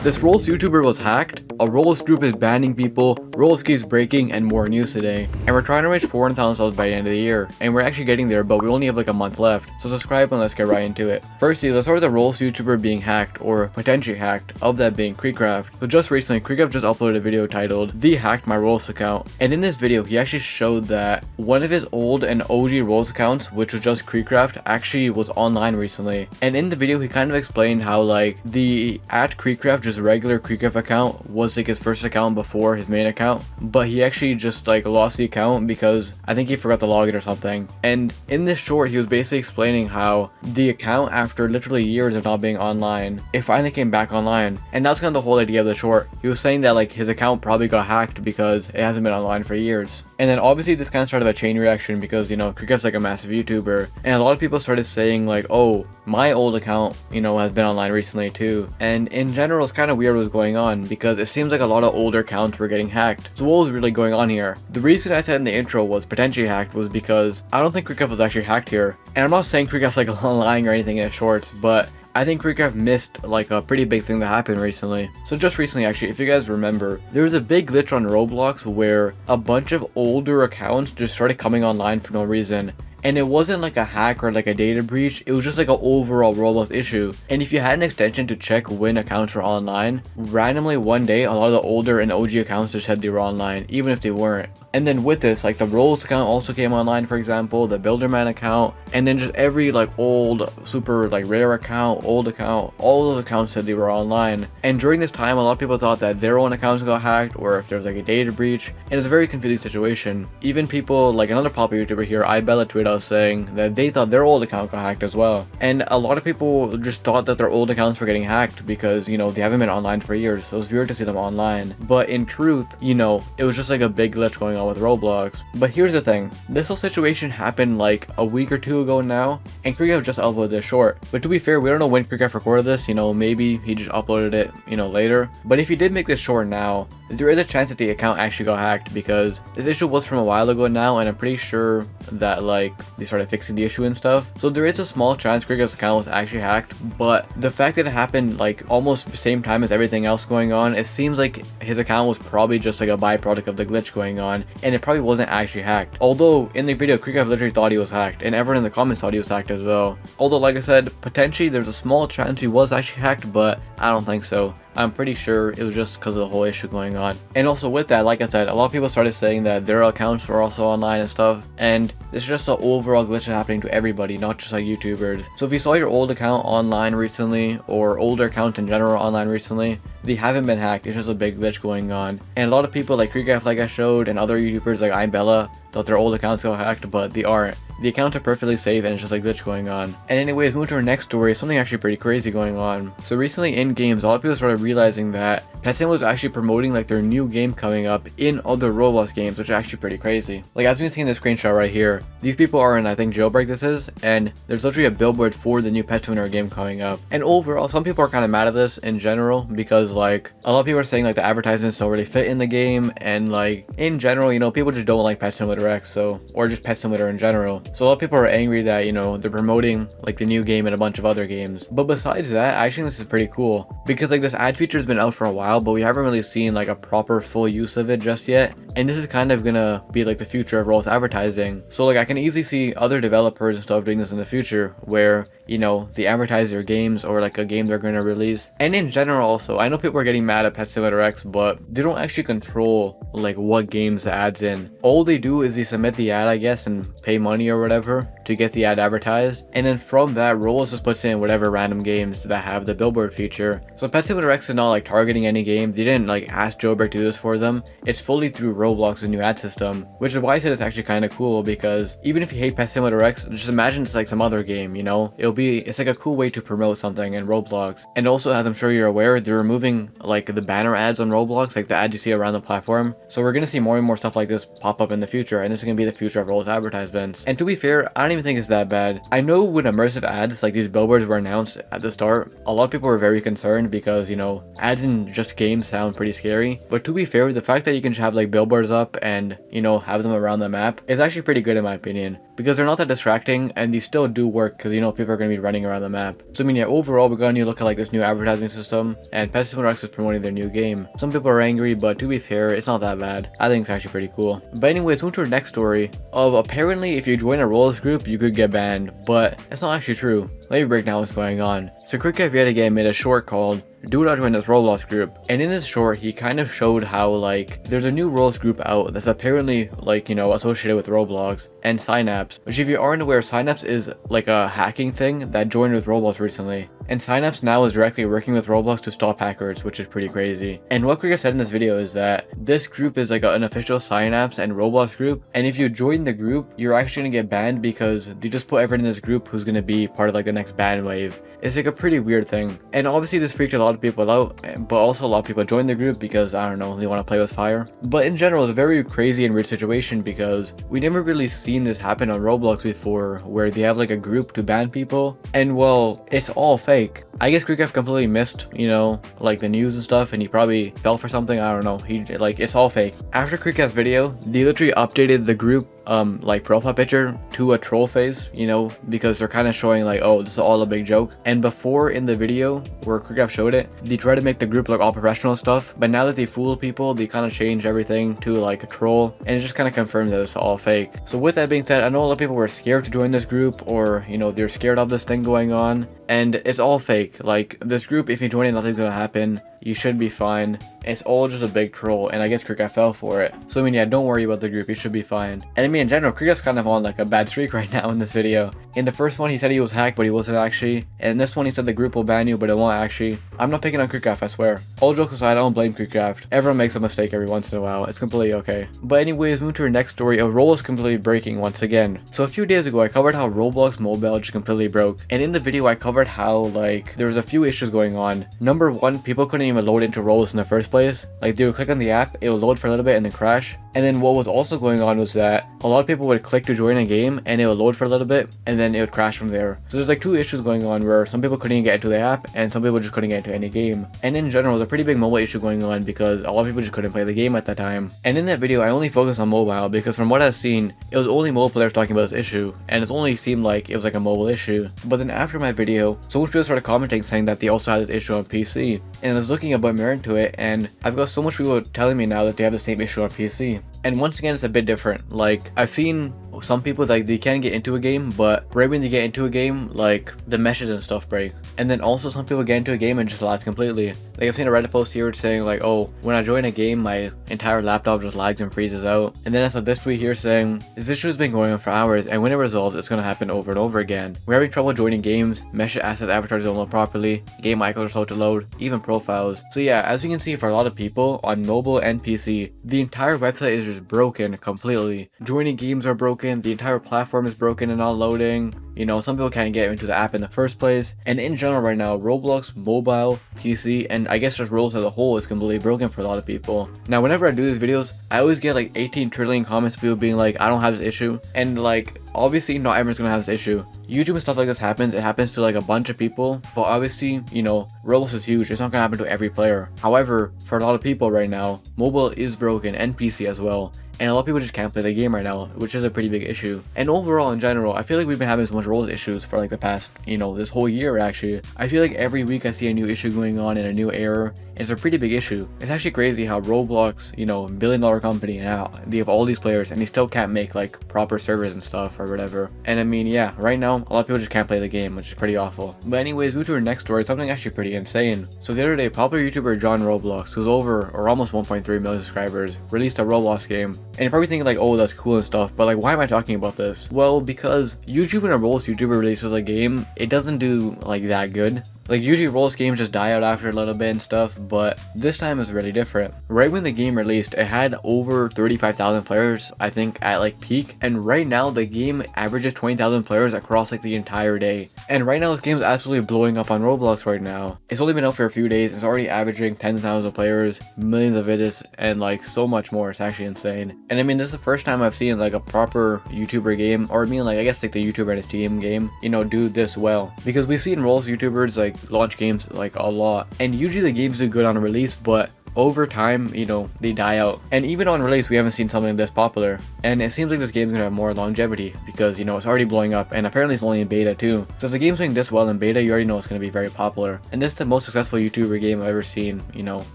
This Roblox YouTuber was hacked, a Roblox group is banning people, Roblox keeps breaking, and more news today. And we're trying to reach 400,000 subs by the end of the year, and we're actually getting there, but we only have like a month left, so subscribe and let's get right into it. Firstly, let's start with the Roblox YouTuber being hacked, or potentially hacked, of that being KreekCraft. So just recently, KreekCraft just uploaded a video titled, "The Hacked My Roblox Account," and in this video, he actually showed that one of his old and OG Roblox accounts, which was just KreekCraft, actually was online recently. And in the video, he kind of explained how like the @KreekCraft, just regular KreekCraft account, was like his first account before his main account, but he actually just like lost the account because I think he forgot to log in or something. And in this short, he was basically explaining how the account, after literally years of not being online, it finally came back online. And that's kind of the whole idea of the short. He was saying that like his account probably got hacked because it hasn't been online for years. And then obviously this kind of started a chain reaction because, you know, KreekCraft's like a massive YouTuber, and a lot of people started saying like, oh, my old account, you know, has been online recently too. And in general, it's kind of weird what's going on because it seems like a lot of older accounts were getting hacked. So what was really going on here? The reason I said in the intro was potentially hacked was because I don't think KreekCraft was actually hacked here. And I'm not saying KreekCraft's like lying or anything in his shorts, but I think KreekCraft missed like a pretty big thing that happened recently. So just recently, actually, if you guys remember, there was a big glitch on Roblox where a bunch of older accounts just started coming online for no reason. And it wasn't like a hack or like a data breach, it was just like an overall Roblox issue. And if you had an extension to check when accounts were online, randomly one day, a lot of the older and OG accounts just said they were online, even if they weren't. And then with this, like the Roblox account also came online, for example, the Builderman account, and then just every like old, super like rare account, old account, all those accounts said they were online. And during this time, a lot of people thought that their own accounts got hacked or if there was like a data breach, and it was a very confusing situation. Even people like another popular YouTuber here, iBella, tweeted out saying that they thought their old account got hacked as well. And a lot of people just thought that their old accounts were getting hacked because, you know, they haven't been online for years, so it was weird to see them online. But in truth, you know, it was just like a big glitch going on with Roblox. But here's the thing, this whole situation happened like a week or two ago now, and KreekCraft just uploaded this short. But to be fair, we don't know when KreekCraft recorded this, you know, maybe he just uploaded it, you know, later. But if he did make this short now, there is a chance that the account actually got hacked because this issue was from a while ago now, and I'm pretty sure that like they started fixing the issue and stuff. So there is a small chance KreekCraft's account was actually hacked, but the fact that it happened like almost the same time as everything else going on, it seems like his account was probably just like a byproduct of the glitch going on, and it probably wasn't actually hacked. Although in the video, KreekCraft literally thought he was hacked, and everyone in the comments thought he was hacked as well. Although like I said, potentially there's a small chance he was actually hacked, but I don't think so. I'm pretty sure it was just because of the whole issue going on. And also with that, like I said, a lot of people started saying that their accounts were also online and stuff, and it's just an overall glitch happening to everybody, not just like YouTubers. So if you saw your old account online recently, or older accounts in general online recently, they haven't been hacked, it's just a big glitch going on. And a lot of people like KreekCraft, like I showed, and other YouTubers like iBella thought their old accounts got hacked, but they aren't. The accounts are perfectly safe and it's just a glitch going on. And anyways, moving to our next story, something actually pretty crazy going on. So recently in games, a lot of people started realizing that Pet Simulator was actually promoting like their new game coming up in other Roblox games, which is actually pretty crazy. Like as we can see in this screenshot right here, these people are in, I think, Jailbreak this is, and there's literally a billboard for the new Pet Simulator game coming up. And overall, some people are kind of mad at this in general because like a lot of people are saying like the advertisements don't really fit in the game, and like in general, you know, people just don't like Pet Simulator X, so, or just Pet Simulator in general. So a lot of people are angry that, you know, they're promoting like the new game and a bunch of other games. But besides that, I think this is pretty cool because like this ad feature has been out for a while, but we haven't really seen like a proper full use of it just yet. And this is kind of gonna be like the future of Roblox advertising. So like I can easily see other developers and stuff doing this in the future where, you know, they advertise their games or like a game they're going to release. And in general also, I know people are getting mad at Pet Simulator X, but they don't actually control like what games the ad's in. All they do is they submit the ad, I guess, and pay money or whatever to get the ad advertised. And then from that, Roblox just puts in whatever random games that have the billboard feature. So Pet Simulator X is not like targeting any game. They didn't like ask Jailbreak to do this for them. It's fully through Roblox's new ad system, which is why I said it's actually kind of cool because even if you hate Pet Simulator X, just imagine it's like some other game, you know? It's like a cool way to promote something in Roblox. And also, as I'm sure you're aware, they're removing like the banner ads on Roblox, like the ads you see around the platform. So we're gonna see more and more stuff like this pop up in the future, and this is gonna be the future of Roblox advertisements. And to be fair, I don't even think it's that bad. I know when immersive ads like these billboards were announced at the start, a lot of people were very concerned because, you know, ads in just games sound pretty scary. But to be fair, the fact that you can just have like billboards up and, you know, have them around the map is actually pretty good in my opinion. because they're not that distracting and they still do work because you know people are going to be running around the map. So I mean, yeah, overall we're going to look at like this new advertising system, and Pessimism is promoting their new game. Some people are angry, but to be fair, it's not that bad. I think it's actually pretty cool. But anyways, move to our next story of apparently if you join a Roblox group you could get banned, but it's not actually true. Let me break down what's going on. So KreekCraft yet again made a short called "Do Not Join This Roblox Group," and in this short he kind of showed how like there's a new Roblox group out that's apparently like, you know, associated with Roblox and Synapse, which if you aren't aware, Synapse is like a hacking thing that joined with Roblox recently. And Synapse now is directly working with Roblox to stop hackers, which is pretty crazy. And what KreekCraft said in this video is that this group is like an official Synapse and Roblox group, and if you join the group, you're actually gonna get banned because they just put everyone in this group who's gonna be part of like the next ban wave. It's like a pretty weird thing. And obviously this freaked a lot of people out, but also a lot of people joined the group because, I don't know, they want to play with fire. But in general, it's a very crazy and weird situation because we never really seen this happen on Roblox before, where they have like a group to ban people, and well, it's all fake. I guess KreekCraft completely missed, you know, like the news and stuff, and he probably fell for something, I don't know. He like, it's all fake. After KreekCraft's video, they literally updated the group like profile picture to a troll face, you know, because they're kind of showing like, oh, this is all a big joke. And before in the video where KreekCraft showed it, they tried to make the group look all professional and stuff, but now that they fooled people, they kind of changed everything to like a troll, and it just kind of confirms that it's all fake. So with that being said, I know a lot of people were scared to join this group, or you know, they're scared of this thing going on, and it's all fake. Like this group, if you join it, nothing's gonna happen. You should be fine. It's all just a big troll, and I guess KreekCraft fell for it. So I mean, yeah, don't worry about the group, you should be fine. And I mean, in general, KreekCraft's kind of on like a bad streak right now in this video. In the first one, he said he was hacked, but he wasn't actually. And in this one, he said the group will ban you, but it won't actually. I'm not picking on KreekCraft, I swear. All jokes aside, I don't blame KreekCraft. Everyone makes a mistake every once in a while. It's completely okay. But anyways, move to our next story of Roblox completely breaking once again. So a few days ago, I covered how Roblox mobile just completely broke. And in the video, I covered how like there was a few issues going on. Number one, people couldn't even load into Roblox in the first place. Like they would click on the app, it would load for a little bit and then crash. And then what was also going on was that a lot of people would click to join a game and it would load for a little bit and then it would crash from there. So there's like two issues going on where some people couldn't even get into the app and some people just couldn't get into any game. And in general, there's a pretty big mobile issue going on because a lot of people just couldn't play the game at that time. And in that video, I only focused on mobile because from what I've seen, it was only mobile players talking about this issue, and it only seemed like it was like a mobile issue. But then after my video, so much people started commenting saying that they also had this issue on PC, and I was looking a bit more into it, and I've got so much people telling me now that they have the same issue on PC. And once again, it's a bit different. Like I've seen some people like they can get into a game, but right when they get into a game, like the meshes and stuff break. And then also some people get into a game and just lags completely. Like I've seen a Reddit post here saying like, oh, when I join a game, my entire laptop just lags and freezes out. And then I saw this tweet here saying, this issue has been going on for hours, and when it resolves, it's going to happen over and over again. We're having trouble joining games, mesh assets avatars don't load properly, game icons are slow to load, even profiles. So yeah, as you can see, for a lot of people on mobile and PC, the entire website is just broken completely. Joining games are broken, the entire platform is broken and not loading. You know, some people can't get into the app in the first place, and in general right now, Roblox, mobile, PC, and I guess just Roblox as a whole is completely broken for a lot of people. Now, whenever I do these videos, I always get like 18 trillion comments of people being like, I don't have this issue, and like, obviously not everyone's gonna have this issue. YouTube and stuff like this happens, it happens to like a bunch of people, but obviously, you know, Roblox is huge, it's not gonna happen to every player. However, for a lot of people right now, mobile is broken and PC as well. And a lot of people just can't play the game right now, which is a pretty big issue. And overall, in general, I feel like we've been having so much Roblox issues for like the past, you know, this whole year actually. I feel like every week I see a new issue going on and a new error. It's a pretty big issue. It's actually crazy how Roblox, you know, $1 billion company, and how they have all these players and they still can't make like proper servers and stuff or whatever. And I mean, yeah, right now, a lot of people just can't play the game, which is pretty awful. But anyways, move to our next story, something actually pretty insane. So the other day, popular YouTuber John Roblox, who's over or almost 1.3 million subscribers, released a Roblox game. And you're probably thinking like, oh, that's cool and stuff, but like, why am I talking about this? Well, because usually when a Roblox YouTuber releases a game, it doesn't do like that good. Like usually Roblox games just die out after a little bit and stuff, but this time is really different. Right when the game released, it had over 35,000 players, I think, at like peak, and right now the game averages 20,000 players across like the entire day. And right now this game is absolutely blowing up on Roblox right now. It's only been out for a few days, it's already averaging tens of thousands of players, millions of visits, and like so much more. It's actually insane. And I mean, this is the first time I've seen like a proper YouTuber game, or I mean like I guess like the YouTuber and his team game, you know, do this well. Because we've seen Roblox YouTubers like launch games like a lot, and usually the games do good on a release, but over time, you know, they die out. And even on release, we haven't seen something this popular. And it seems like this game's gonna have more longevity because, you know, it's already blowing up, and apparently it's only in beta too. So if the game's doing this well in beta, you already know it's gonna be very popular. And this is the most successful YouTuber game I've ever seen, you know,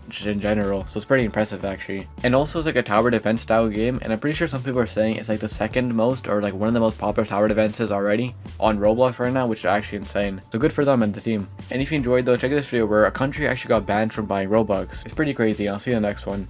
just in general. So it's pretty impressive actually. And also it's like a tower defense style game, and I'm pretty sure some people are saying it's like the second most or like one of the most popular tower defenses already on Roblox right now, which is actually insane. So good for them and the team. And if you enjoyed though, check this video where a country actually got banned from buying Robux. It's pretty crazy, and I'll see you in the next one.